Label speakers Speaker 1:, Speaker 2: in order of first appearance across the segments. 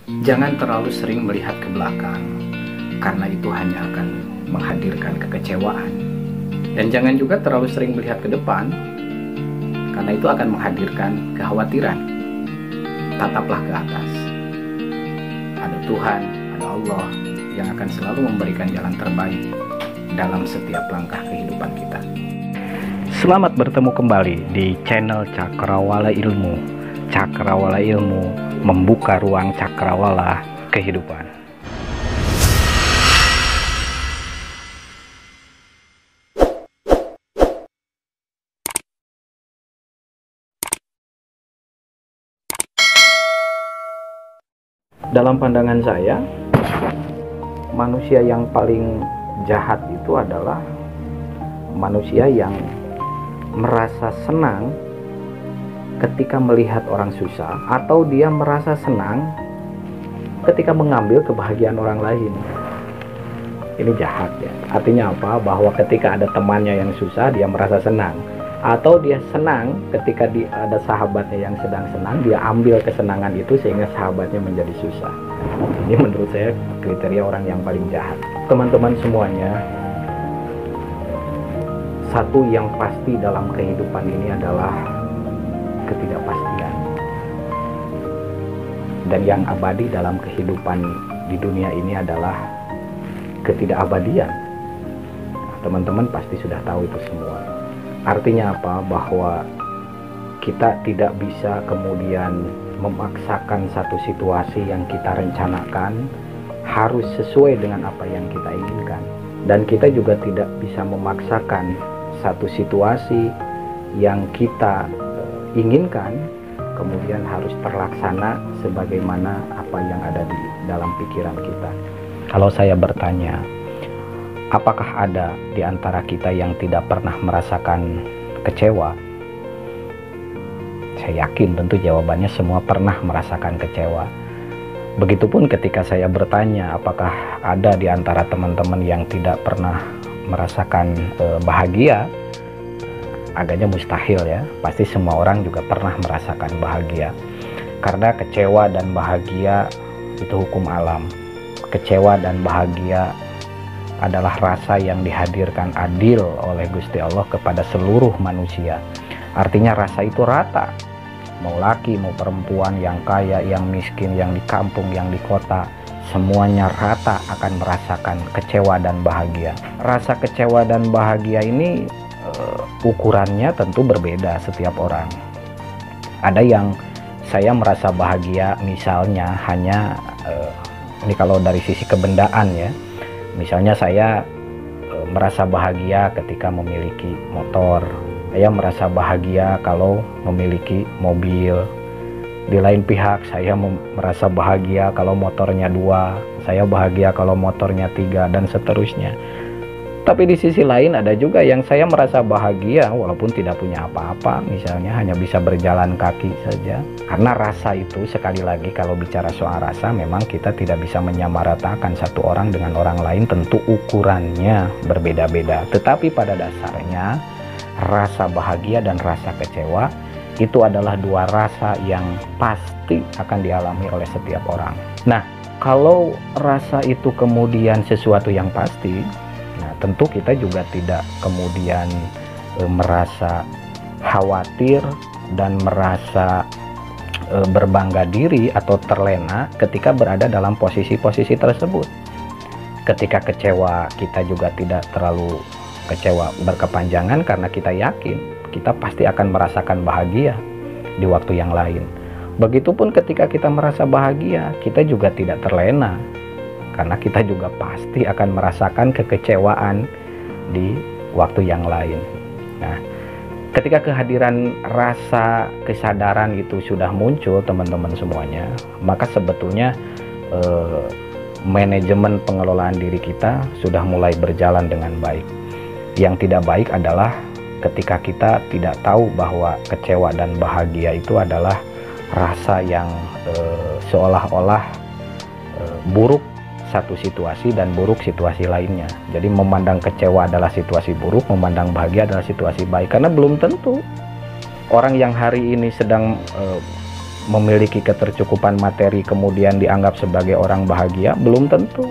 Speaker 1: Jangan terlalu sering melihat ke belakang, karena itu hanya akan menghadirkan kekecewaan. Dan jangan juga terlalu sering melihat ke depan, karena itu akan menghadirkan kekhawatiran. Tataplah ke atas. Ada Tuhan, ada Allah yang akan selalu memberikan jalan terbaik dalam setiap langkah kehidupan kita. Selamat bertemu kembali di channel Cakrawala Ilmu. Cakrawala Ilmu membuka ruang cakrawala kehidupan. Dalam pandangan saya, manusia yang paling jahat itu adalah manusia yang merasa senang ketika melihat orang susah, atau dia merasa senang ketika mengambil kebahagiaan orang lain. Ini jahat ya. Artinya apa? Bahwa ketika ada temannya yang susah, dia merasa senang, atau dia senang ketika ada sahabatnya yang sedang senang, dia ambil kesenangan itu sehingga sahabatnya menjadi susah. Ini menurut saya kriteria orang yang paling jahat. Teman-teman semuanya, satu yang pasti dalam kehidupan ini adalah ketidakpastian. Dan yang abadi dalam kehidupan di dunia ini adalah ketidakabadian. Teman-teman pasti sudah tahu itu semua. Artinya apa? Bahwa kita tidak bisa kemudian memaksakan satu situasi yang kita rencanakan harus sesuai dengan apa yang kita inginkan. Dan kita juga tidak bisa memaksakan satu situasi yang kita inginkan kemudian harus terlaksana sebagaimana apa yang ada di dalam pikiran kita. Kalau saya bertanya, apakah ada di antara kita yang tidak pernah merasakan kecewa? Saya yakin tentu jawabannya semua pernah merasakan kecewa. Begitupun ketika saya bertanya, apakah ada di antara teman-teman yang tidak pernah merasakan bahagia? Agaknya mustahil ya. Pasti semua orang juga pernah merasakan bahagia. Karena kecewa dan bahagia itu hukum alam. Kecewa dan bahagia adalah rasa yang dihadirkan adil oleh Gusti Allah kepada seluruh manusia. Artinya rasa itu rata. Mau laki, mau perempuan, yang kaya, yang miskin, yang di kampung, yang di kota, semuanya rata akan merasakan kecewa dan bahagia. Rasa kecewa dan bahagia ini ukurannya tentu berbeda setiap orang. Ada yang saya merasa bahagia misalnya hanya ini kalau dari sisi kebendaan ya. Misalnya saya merasa bahagia ketika memiliki motor. Saya merasa bahagia kalau memiliki mobil. Di lain pihak saya merasa bahagia kalau motornya 2. Saya bahagia kalau motornya 3 dan seterusnya. Tapi di sisi lain ada juga yang saya merasa bahagia walaupun tidak punya apa-apa. Misalnya hanya bisa berjalan kaki saja. Karena rasa itu sekali lagi kalau bicara soal rasa memang kita tidak bisa menyamaratakan satu orang dengan orang lain. Tentu ukurannya berbeda-beda. Tetapi pada dasarnya rasa bahagia dan rasa kecewa itu adalah dua rasa yang pasti akan dialami oleh setiap orang. Nah, kalau rasa itu kemudian sesuatu yang pasti, nah tentu kita juga tidak kemudian merasa khawatir dan merasa berbangga diri atau terlena ketika berada dalam posisi-posisi tersebut. Ketika kecewa, kita juga tidak terlalu kecewa berkepanjangan karena kita yakin kita pasti akan merasakan bahagia di waktu yang lain. Begitupun ketika kita merasa bahagia, kita juga tidak terlena karena kita juga pasti akan merasakan kekecewaan di waktu yang lain. Nah, ketika kehadiran rasa kesadaran itu sudah muncul teman-teman semuanya, maka sebetulnya manajemen pengelolaan diri kita sudah mulai berjalan dengan baik. Yang tidak baik adalah ketika kita tidak tahu bahwa kecewa dan bahagia itu adalah rasa yang seolah-olah buruk satu situasi dan buruk situasi lainnya. Jadi memandang kecewa adalah situasi buruk, memandang bahagia adalah situasi baik. Karena belum tentu orang yang hari ini sedang memiliki ketercukupan materi kemudian dianggap sebagai orang bahagia? Belum tentu.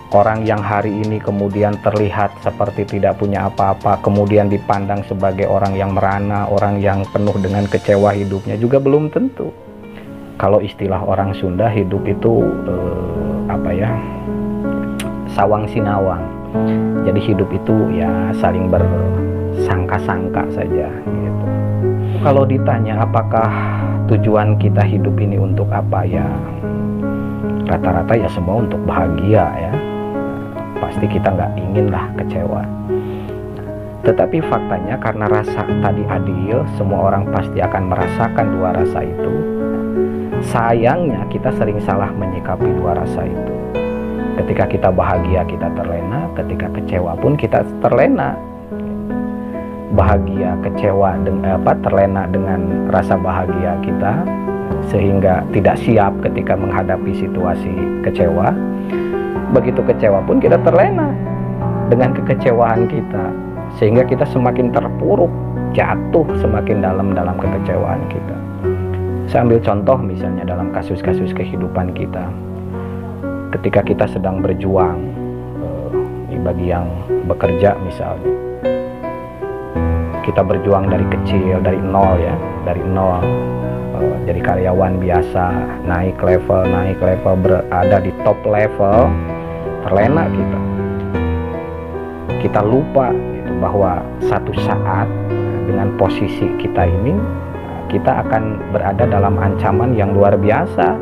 Speaker 1: Orang yang hari ini kemudian terlihat seperti tidak punya apa-apa, kemudian dipandang sebagai orang yang merana, orang yang penuh dengan kecewa hidupnya, juga belum tentu. Kalau istilah orang Sunda, hidup itu sawang sinawang. Jadi hidup itu ya saling bersangka-sangka saja gitu. Kalau ditanya apakah tujuan kita hidup ini untuk apa, ya rata-rata ya semua untuk bahagia ya. Pasti kita nggak ingin lah kecewa. Tetapi faktanya karena rasa tadi adil, semua orang pasti akan merasakan dua rasa itu. Sayangnya kita sering salah menyikapi dua rasa itu. Ketika kita bahagia kita terlena, ketika kecewa pun kita terlena. Bahagia, kecewa, terlena dengan rasa bahagia kita, sehingga tidak siap ketika menghadapi situasi kecewa. Begitu kecewa pun kita terlena dengan kekecewaan kita, sehingga kita semakin terpuruk, jatuh semakin dalam kekecewaan kita. Saya ambil contoh misalnya dalam kasus-kasus kehidupan kita. Ketika kita sedang berjuang, bagi yang bekerja misalnya, kita berjuang dari kecil, dari nol ya, dari nol, jadi karyawan biasa, naik level, berada di top level, terlena kita lupa gitu, bahwa satu saat dengan posisi kita ini, kita akan berada dalam ancaman yang luar biasa.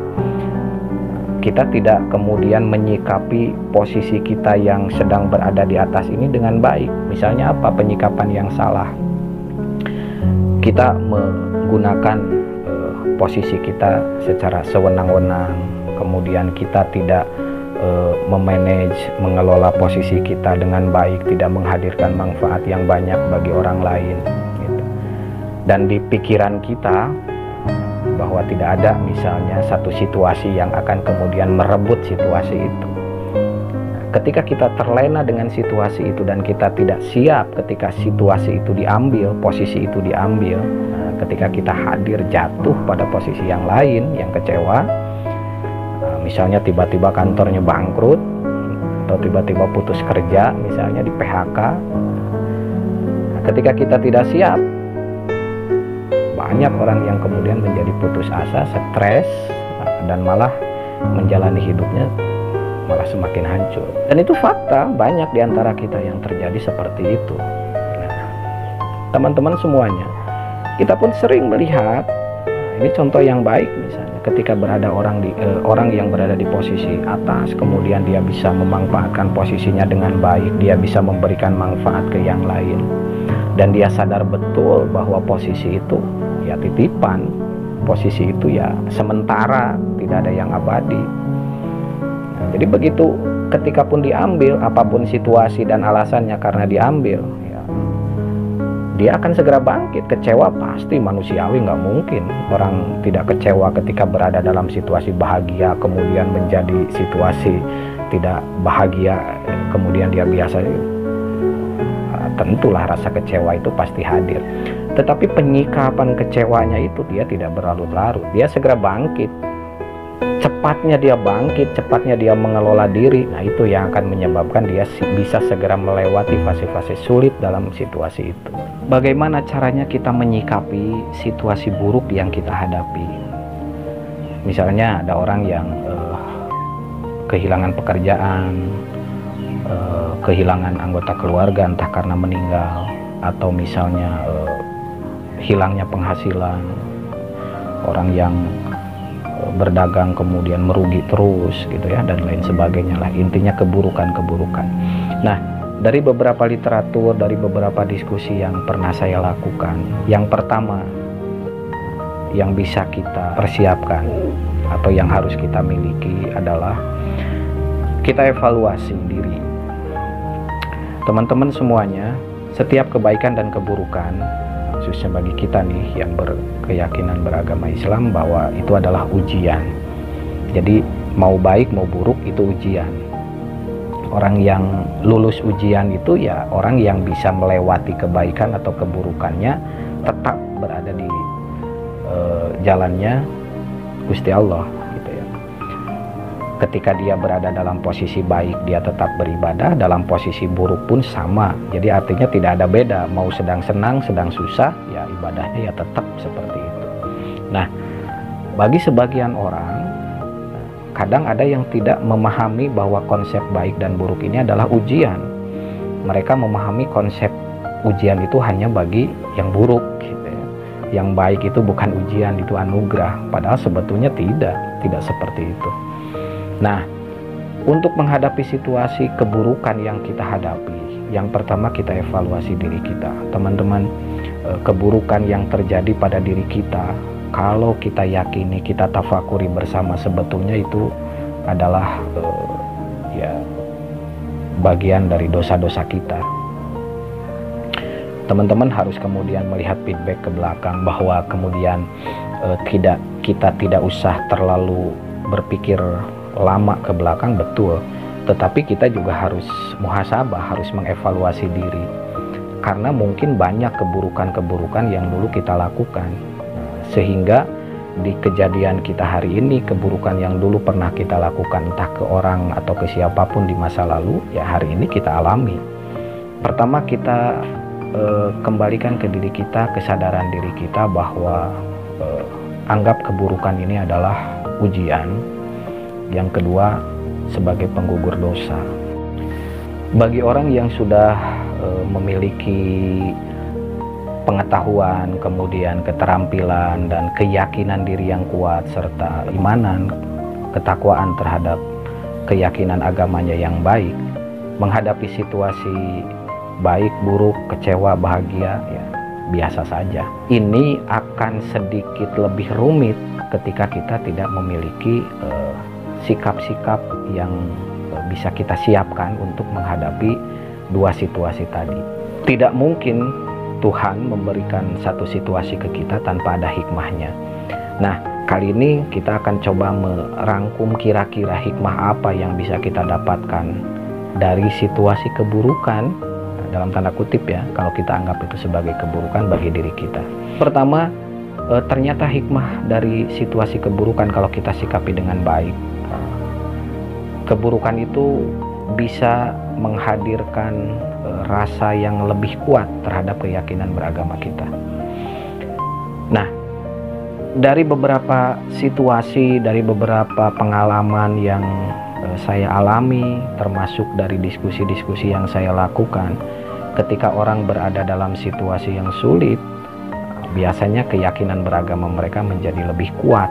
Speaker 1: Kita tidak kemudian menyikapi posisi kita yang sedang berada di atas ini dengan baik. Misalnya apa? Penyikapan yang salah. Kita menggunakan posisi kita secara sewenang-wenang, kemudian kita tidak memanage, mengelola posisi kita dengan baik, tidak menghadirkan manfaat yang banyak bagi orang lain gitu. Dan di pikiran kita bahwa tidak ada misalnya satu situasi yang akan kemudian merebut situasi itu. Ketika kita terlena dengan situasi itu dan kita tidak siap ketika situasi itu diambil, posisi itu diambil, ketika kita hadir jatuh pada posisi yang lain, yang kecewa, misalnya tiba-tiba kantornya bangkrut atau tiba-tiba putus kerja, misalnya di PHK. Ketika kita tidak siap, banyak orang yang kemudian menjadi putus asa, stres, dan malah menjalani hidupnya malah semakin hancur. Dan itu fakta, banyak di antara kita yang terjadi seperti itu. Teman-teman semuanya, kita pun sering melihat, ini contoh yang baik misalnya, ketika berada orang yang berada di posisi atas, kemudian dia bisa memanfaatkan posisinya dengan baik, dia bisa memberikan manfaat ke yang lain, dan dia sadar betul bahwa posisi itu ya titipan, posisi itu ya sementara, tidak ada yang abadi. Jadi begitu ketika pun diambil, apapun situasi dan alasannya karena diambil, ya, dia akan segera bangkit. Kecewa pasti manusiawi, nggak mungkin orang tidak kecewa ketika berada dalam situasi bahagia kemudian menjadi situasi tidak bahagia, kemudian dia biasa. Tentulah rasa kecewa itu pasti hadir. Tetapi penyikapan kecewanya itu dia tidak berlarut-larut, dia segera bangkit. Cepatnya dia bangkit, cepatnya dia mengelola diri. Nah, itu yang akan menyebabkan dia bisa segera melewati fase-fase sulit dalam situasi itu. Bagaimana caranya kita menyikapi situasi buruk yang kita hadapi? Misalnya ada orang yang kehilangan pekerjaan, kehilangan anggota keluarga entah karena meninggal, atau misalnya hilangnya penghasilan, orang yang berdagang kemudian merugi terus gitu ya, dan lain sebagainya lah, intinya keburukan-keburukan. Nah, dari beberapa literatur, dari beberapa diskusi yang pernah saya lakukan, yang pertama yang bisa kita persiapkan atau yang harus kita miliki adalah kita evaluasi diri. Teman-teman semuanya, setiap kebaikan dan keburukan, khususnya bagi kita nih yang berkeyakinan beragama Islam, bahwa itu adalah ujian. Jadi mau baik mau buruk itu ujian. Orang yang lulus ujian itu ya orang yang bisa melewati kebaikan atau keburukannya, tetap berada di jalannya Gusti Allah gitu ya. Ketika dia berada dalam posisi baik, dia tetap beribadah, dalam posisi buruk pun sama. Jadi artinya tidak ada beda, mau sedang senang, sedang susah, ya ibadahnya ya tetap seperti itu. Nah, bagi sebagian orang, kadang ada yang tidak memahami bahwa konsep baik dan buruk ini adalah ujian. Mereka memahami konsep ujian itu hanya bagi yang buruk gitu ya. Yang baik itu bukan ujian, itu anugerah. Padahal sebetulnya tidak seperti itu. Nah, untuk menghadapi situasi keburukan yang kita hadapi, yang pertama kita evaluasi diri kita. Teman-teman, keburukan yang terjadi pada diri kita, kalau kita yakini, kita tafakuri bersama, sebetulnya itu adalah ya bagian dari dosa-dosa kita. Teman-teman harus kemudian melihat feedback ke belakang, bahwa kemudian kita tidak usah terlalu berpikir lama ke belakang, betul, tetapi kita juga harus muhasabah, harus mengevaluasi diri, karena mungkin banyak keburukan-keburukan yang dulu kita lakukan, sehingga di kejadian kita hari ini, keburukan yang dulu pernah kita lakukan entah ke orang atau ke siapapun di masa lalu, ya hari ini kita alami. Pertama, kita kembalikan ke diri kita, kesadaran diri kita bahwa anggap keburukan ini adalah ujian. Yang kedua, sebagai penggugur dosa. Bagi orang yang sudah memiliki pengetahuan, kemudian keterampilan dan keyakinan diri yang kuat, serta imanan, ketakwaan terhadap keyakinan agamanya yang baik, menghadapi situasi baik, buruk, kecewa, bahagia, ya biasa saja. Ini akan sedikit lebih rumit ketika kita tidak memiliki sikap-sikap yang bisa kita siapkan untuk menghadapi dua situasi tadi. Tidak mungkin Tuhan memberikan satu situasi ke kita tanpa ada hikmahnya. Nah, kali ini kita akan coba merangkum kira-kira hikmah apa yang bisa kita dapatkan dari situasi keburukan, dalam tanda kutip ya, kalau kita anggap itu sebagai keburukan bagi diri kita. Pertama, ternyata hikmah dari situasi keburukan kalau kita sikapi dengan baik. Keburukan itu bisa menghadirkan rasa yang lebih kuat terhadap keyakinan beragama kita. Nah, dari beberapa situasi, dari beberapa pengalaman yang saya alami, termasuk dari diskusi-diskusi yang saya lakukan, ketika orang berada dalam situasi yang sulit, biasanya keyakinan beragama mereka menjadi lebih kuat.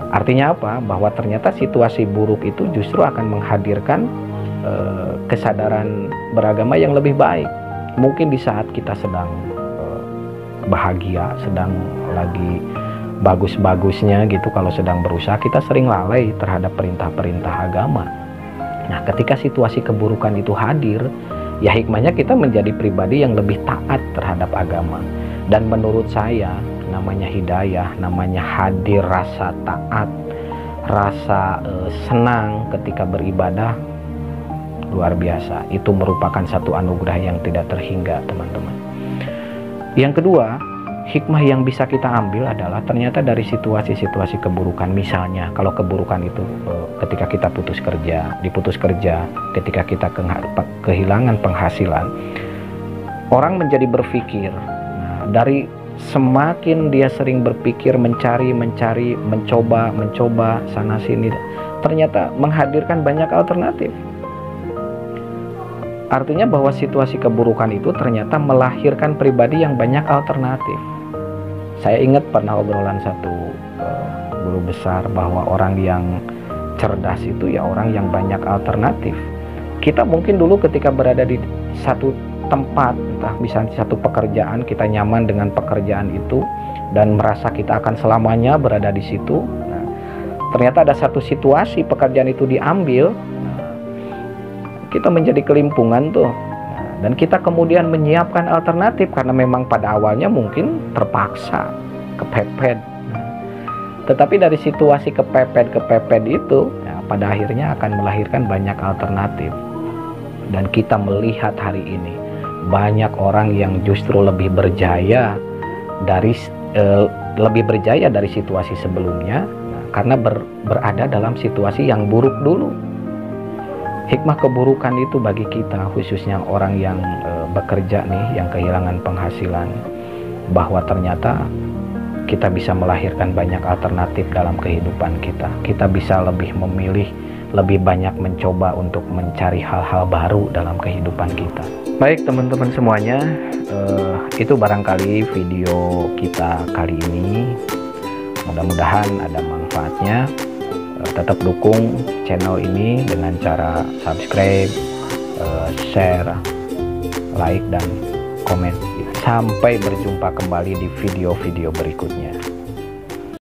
Speaker 1: Artinya apa? Bahwa ternyata situasi buruk itu justru akan menghadirkan kesadaran beragama yang lebih baik. Mungkin di saat kita sedang bahagia, sedang lagi bagus-bagusnya gitu, kalau sedang berusaha, kita sering lalai terhadap perintah-perintah agama. Nah, ketika situasi keburukan itu hadir, ya hikmahnya kita menjadi pribadi yang lebih taat terhadap agama. Dan menurut saya, namanya hidayah, namanya hadir rasa taat, rasa senang ketika beribadah, luar biasa. Itu merupakan satu anugerah yang tidak terhingga, teman-teman. Yang kedua, hikmah yang bisa kita ambil adalah ternyata dari situasi-situasi keburukan. Misalnya kalau keburukan itu ketika kita diputus kerja, ketika kita kehilangan penghasilan, orang menjadi berpikir, nah, dari semakin dia sering berpikir, mencari, mencoba sana sini, ternyata menghadirkan banyak alternatif. Artinya bahwa situasi keburukan itu ternyata melahirkan pribadi yang banyak alternatif. Saya ingat pernah obrolan satu guru besar bahwa orang yang cerdas itu ya orang yang banyak alternatif. Kita mungkin dulu ketika berada di satu tempat, entah misalnya satu pekerjaan, kita nyaman dengan pekerjaan itu dan merasa kita akan selamanya berada di situ. Nah, ternyata ada satu situasi pekerjaan itu diambil, kita menjadi kelimpungan tuh. Nah, dan kita kemudian menyiapkan alternatif karena memang pada awalnya mungkin terpaksa, kepepet. Tetapi dari situasi kepepet itu, ya, pada akhirnya akan melahirkan banyak alternatif. Dan kita melihat hari ini banyak orang yang justru lebih berjaya dari lebih berjaya dari situasi sebelumnya, karena berada dalam situasi yang buruk dulu. Hikmah keburukan itu bagi kita, khususnya orang yang bekerja nih, yang kehilangan penghasilan, bahwa ternyata kita bisa melahirkan banyak alternatif dalam kehidupan kita. Kita bisa lebih memilih, lebih banyak mencoba untuk mencari hal-hal baru dalam kehidupan kita. Baik teman-teman semuanya, itu barangkali video kita kali ini. Mudah-mudahan ada manfaatnya. Tetap dukung channel ini dengan cara subscribe, share, like, dan komen. Sampai berjumpa kembali di video-video berikutnya.